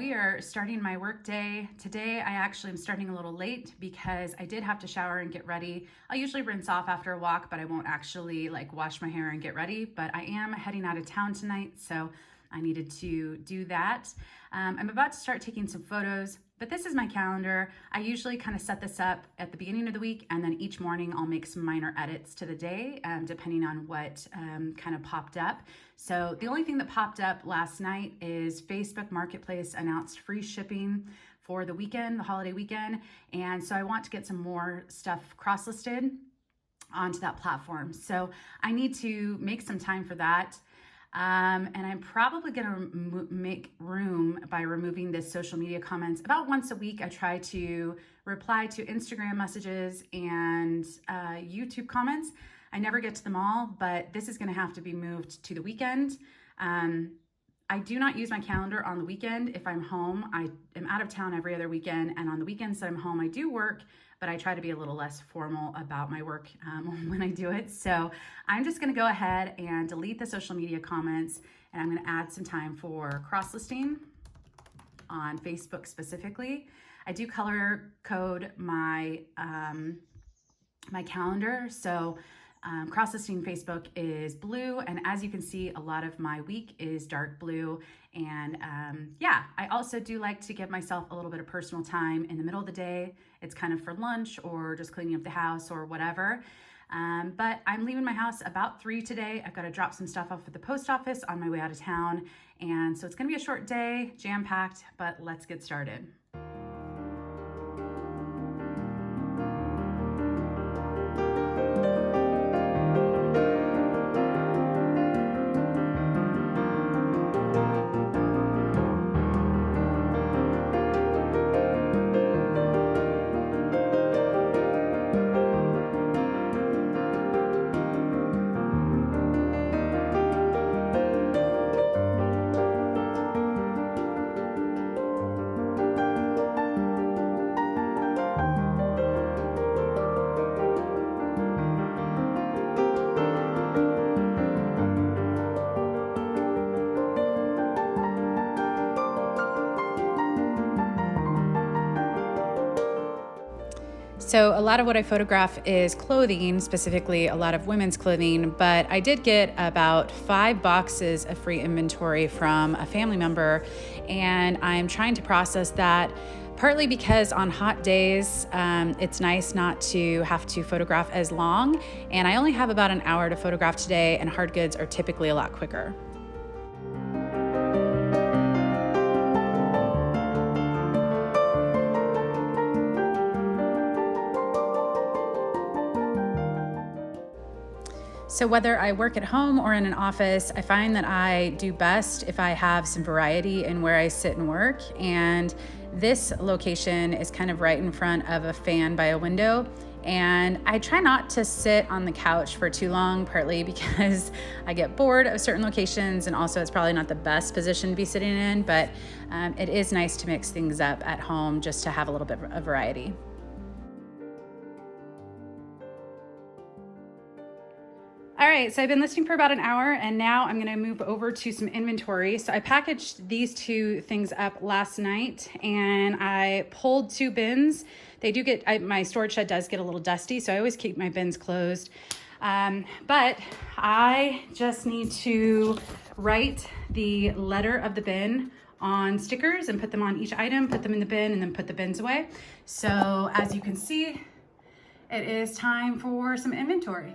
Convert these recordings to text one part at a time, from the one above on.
we are starting my work day. Today I actually am starting a little late because I did have to shower and get ready. I'll usually rinse off after a walk, but I won't actually wash my hair and get ready. But I am heading out of town tonight, so I needed to do that. I'm about to start taking some photos, but this is my calendar. I usually kind of set this up at the beginning of the week, and then each morning I'll make some minor edits to the day, depending on what kind of popped up. So the only thing that popped up last night is Facebook Marketplace announced free shipping for the weekend, the holiday weekend. And so I want to get some more stuff cross-listed onto that platform. So I need to make some time for that. And I'm probably going to make room by removing this social media comments. About once a week, I try to reply to Instagram messages and YouTube comments. I never get to them all, but this is going to have to be moved to the weekend. I do not use my calendar on the weekend. If I'm home, I am out of town every other weekend, and on the weekends that I'm home, I do work, but I try to be a little less formal about my work when I do it. So I'm just gonna go ahead and delete the social media comments, and I'm gonna add some time for cross-listing on Facebook specifically. I do color code my, my calendar. So cross-listing Facebook is blue, and as you can see, a lot of my week is dark blue. And yeah, I also do like to give myself a little bit of personal time in the middle of the day. It's kind of for lunch or just cleaning up the house or whatever. But I'm leaving my house about 3 today. I've got to drop some stuff off at the post office on my way out of town. And so it's gonna be a short day, jam-packed, but let's get started. So a lot of what I photograph is clothing, specifically a lot of women's clothing, but I did get about 5 boxes of free inventory from a family member, and I'm trying to process that, partly because on hot days, it's nice not to have to photograph as long, and I only have about an hour to photograph today, and hard goods are typically a lot quicker. So whether I work at home or in an office, I find that I do best if I have some variety in where I sit and work. And this location is kind of right in front of a fan by a window. And I try not to sit on the couch for too long, partly because I get bored of certain locations, and also it's probably not the best position to be sitting in, but it is nice to mix things up at home just to have a little bit of variety. All right, so I've been listing for about an hour, and now I'm gonna move over to some inventory. So I packaged these 2 things up last night, and I pulled 2 bins. They do get, my storage shed does get a little dusty, so I always keep my bins closed. But I just need to write the letter of the bin on stickers and put them on each item, put them in the bin, and then put the bins away. So as you can see, it is time for some inventory.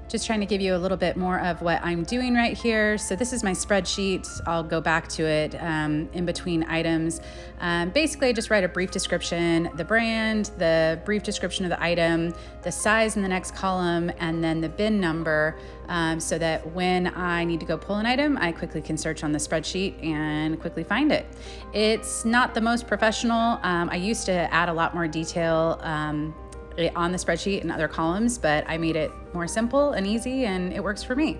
Just trying to give you a little bit more of what I'm doing right here. So this is my spreadsheet. I'll go back to it in between items. Basically, I just write a brief description, the brand, the brief description of the item, the size in the next column, and then the bin number, so that when I need to go pull an item, I quickly can search on the spreadsheet and quickly find it. It's not the most professional. I used to add a lot more detail on the spreadsheet and other columns, but I made it more simple and easy, and it works for me.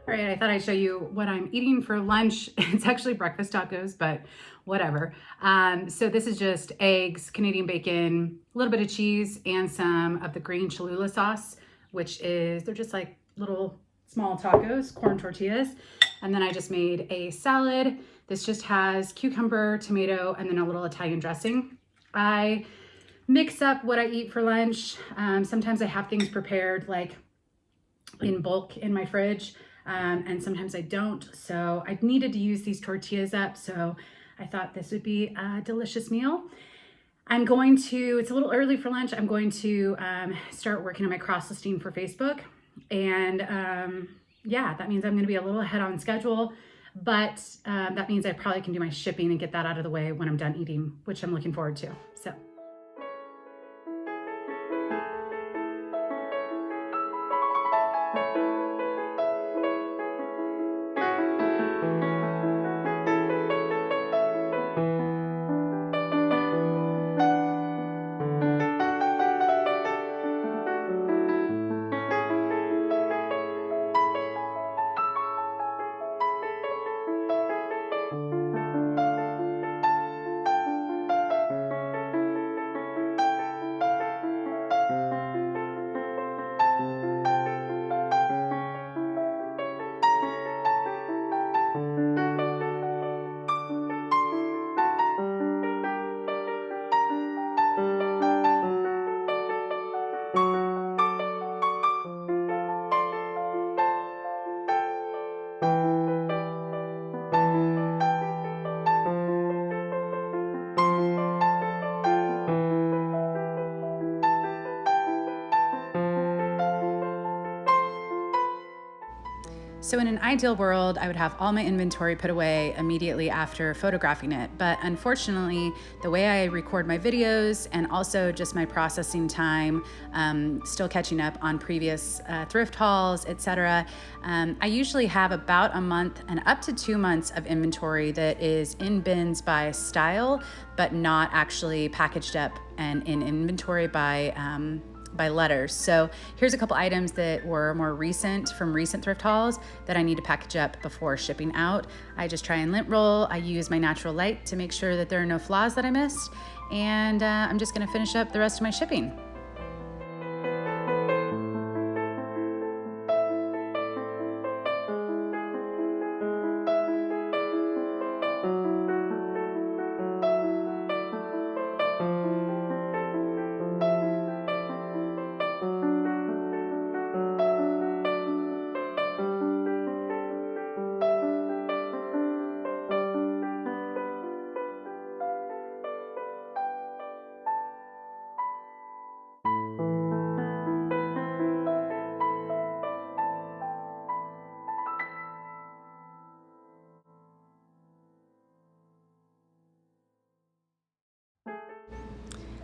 All right, I thought I'd show you what I'm eating for lunch. It's actually breakfast tacos, but whatever. So this is just eggs, Canadian bacon, a little bit of cheese, and some of the green Cholula sauce, which is, they're just like little small tacos, corn tortillas. And then I just made a salad. This just has cucumber, tomato, and then a little Italian dressing. I mix up what I eat for lunch. Sometimes I have things prepared like in bulk in my fridge, and sometimes I don't. So I needed to use these tortillas up, so I thought this would be a delicious meal. I'm going to, it's a little early for lunch, I'm going to start working on my cross-listing for Facebook. And yeah, that means I'm gonna be a little ahead on schedule, but that means I probably can do my shipping and get that out of the way when I'm done eating, which I'm looking forward to, so. So in an ideal world, I would have all my inventory put away immediately after photographing it. But unfortunately, the way I record my videos and also just my processing time, still catching up on previous thrift hauls, etc. I usually have about a month and up to 2 months of inventory that is in bins by style, but not actually packaged up and in inventory by letters. So here's a couple items that were more recent from recent thrift hauls that I need to package up before shipping out. I just try and lint roll. I use my natural light to make sure that there are no flaws that I missed. And I'm just gonna finish up the rest of my shipping.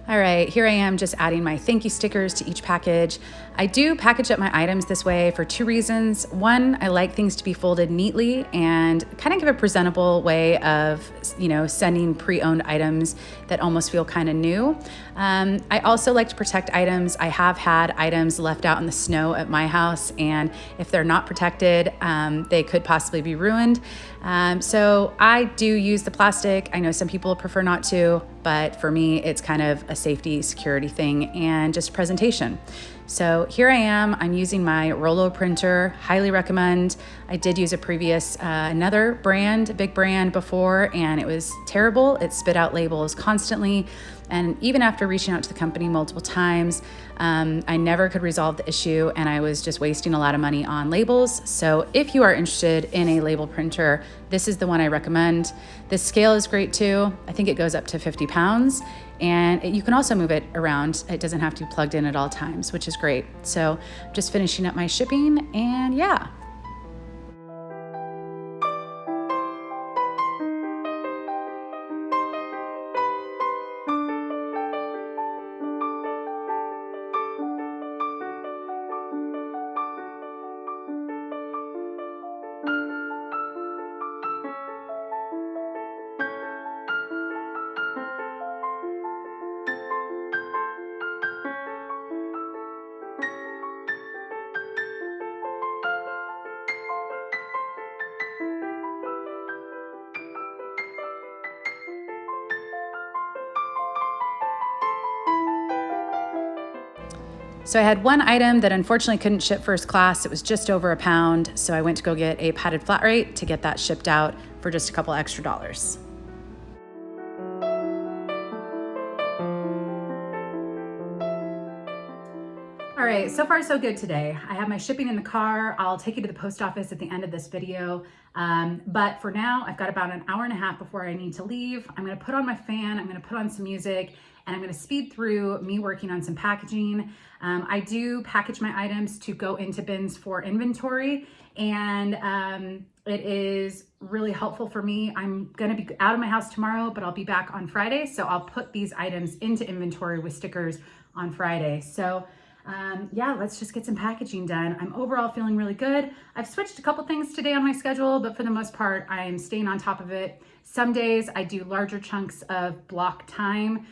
All right, here I am just adding my thank you stickers to each package. I do package up my items this way for 2 reasons. One, I like things to be folded neatly and kind of give a presentable way of, sending pre-owned items that almost feel kind of new. I also like to protect items. I have had items left out in the snow at my house, and if they're not protected, they could possibly be ruined. So I do use the plastic. I know some people prefer not to, but for me, it's kind of a safety, security thing and just presentation. So here I am, I'm using my Rollo printer, highly recommend. I did use a previous, another brand, big brand before, and it was terrible. It spit out labels constantly. And even after reaching out to the company multiple times, I never could resolve the issue, and I was just wasting a lot of money on labels. So if you are interested in a label printer, this is the one I recommend. This scale is great too. I think it goes up to 50 pounds, and you can also move it around. It doesn't have to be plugged in at all times, which is great. So just finishing up my shipping, and yeah. So I had one item that unfortunately couldn't ship first class. It was just over a pound. So I went to go get a padded flat rate to get that shipped out for just a couple extra dollars. All right, so far so good today. I have my shipping in the car. I'll take you to the post office at the end of this video. But for now, I've got about an hour and a half before I need to leave. I'm gonna put on my fan, I'm gonna put on some music, and I'm gonna speed through me working on some packaging. I do package my items to go into bins for inventory, and it is really helpful for me. I'm gonna be out of my house tomorrow, but I'll be back on Friday. So I'll put these items into inventory with stickers on Friday. So yeah, let's just get some packaging done. I'm overall feeling really good. I've switched a couple things today on my schedule, but for the most part, I'm staying on top of it. Some days I do larger chunks of block time,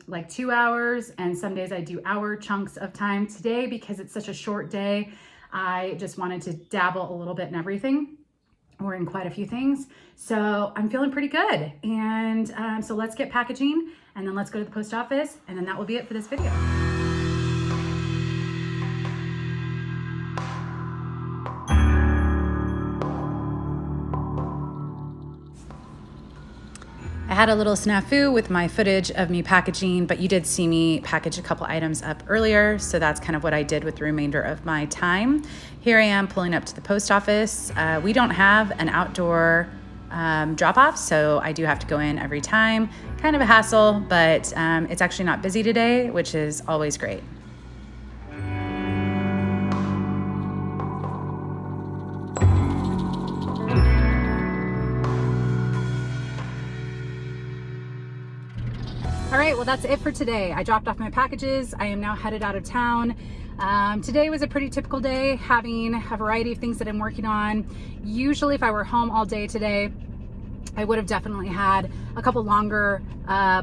like 2 hours, and some days I do hour chunks of time. Today, because it's such a short day, I just wanted to dabble a little bit in everything, or in quite a few things. So I'm feeling pretty good. And so let's get packaging, and then let's go to the post office, and then that will be it for this video. I had a little snafu with my footage of me packaging, but you did see me package a couple items up earlier, so that's kind of what I did with the remainder of my time. Here I am pulling up to the post office. We don't have an outdoor drop-off, so I do have to go in every time. Kind of a hassle, but it's actually not busy today, which is always great. All right, well, that's it for today. I dropped off my packages. I am now headed out of town. Today was a pretty typical day, having a variety of things that I'm working on. Usually if I were home all day today, I would have definitely had a couple longer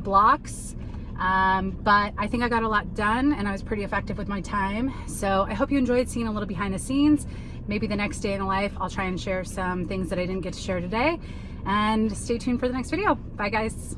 blocks, but I think I got a lot done and I was pretty effective with my time. So I hope you enjoyed seeing a little behind the scenes. Maybe the next day in the life, I'll try and share some things that I didn't get to share today, and stay tuned for the next video. Bye guys.